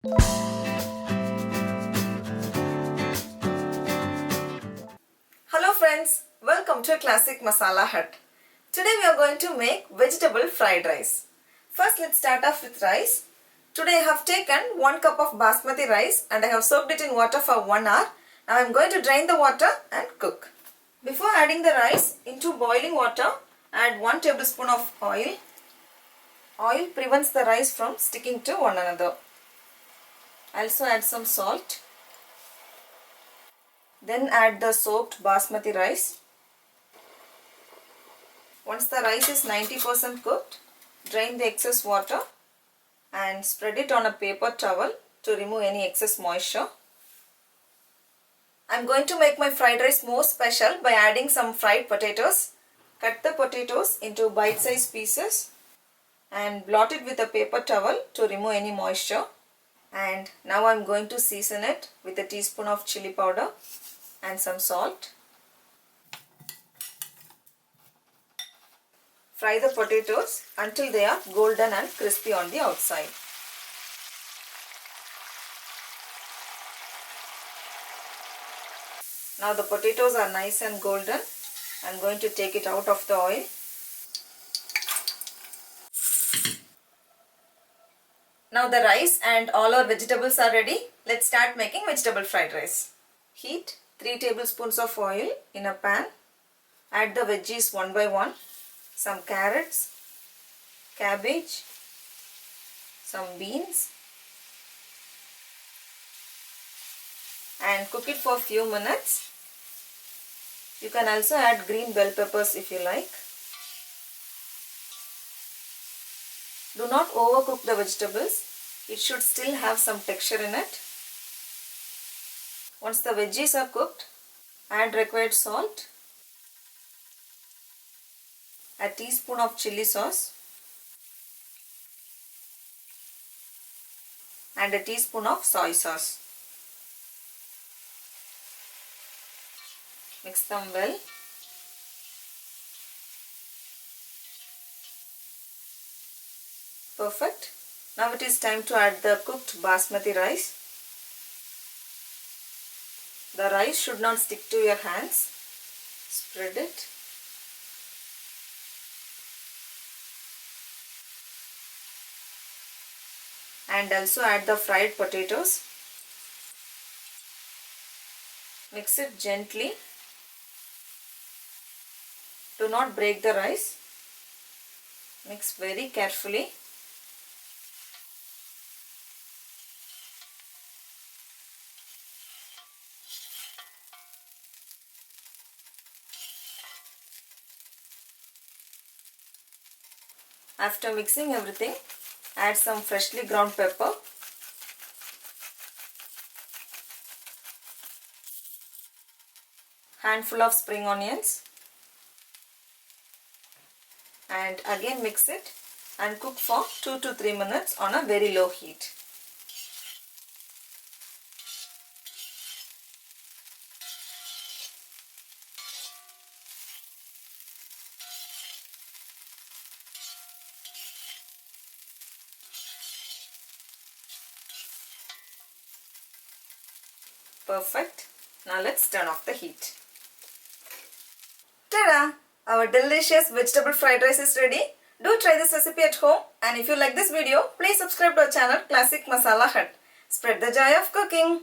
Hello friends, welcome to Classic Masala Hut. Today we are going to make vegetable fried rice. First let's start off with rice. Today I have taken 1 cup of Basmati rice and I have soaked it in water for 1 hour. Now I am going to drain the water and cook. Before adding the rice into boiling water, add 1 tablespoon of oil. Oil prevents the rice from sticking to one another. Also add some salt. Then add the soaked basmati rice. Once the rice is 90% cooked, drain the excess water and spread it on a paper towel to remove any excess moisture. I am going to make my fried rice more special by adding some fried potatoes. Cut the potatoes into bite-sized pieces and blot it with a paper towel to remove any moisture. And now I am going to season it with a teaspoon of chili powder and some salt. Fry the potatoes until they are golden and crispy on the outside. Now the potatoes are nice and golden. I am going to take it out of the oil. Now the rice and all our vegetables are ready. Let's start making vegetable fried rice. Heat 3 tablespoons of oil in a pan. Add the veggies one by one. Some carrots, cabbage, some beans, and cook it for a few minutes. You can also add green bell peppers if you like. Do not overcook the vegetables. It should still have some texture in it. Once the veggies are cooked, add required salt, a teaspoon of chili sauce and a teaspoon of soy sauce. Mix them well. Perfect. Now it is time to add the cooked basmati rice. The rice should not stick to your hands. Spread it. And also add the fried potatoes. Mix it gently. Do not break the rice. Mix very carefully. After mixing everything, add some freshly ground pepper, handful of spring onions, and again mix it and cook for 2 to 3 minutes on a very low heat. Perfect. Now let's turn off the heat. Ta-da! Our delicious vegetable fried rice is ready. Do try this recipe at home, and if you like this video, please subscribe to our channel Classic Masala Hut. Spread the joy of cooking.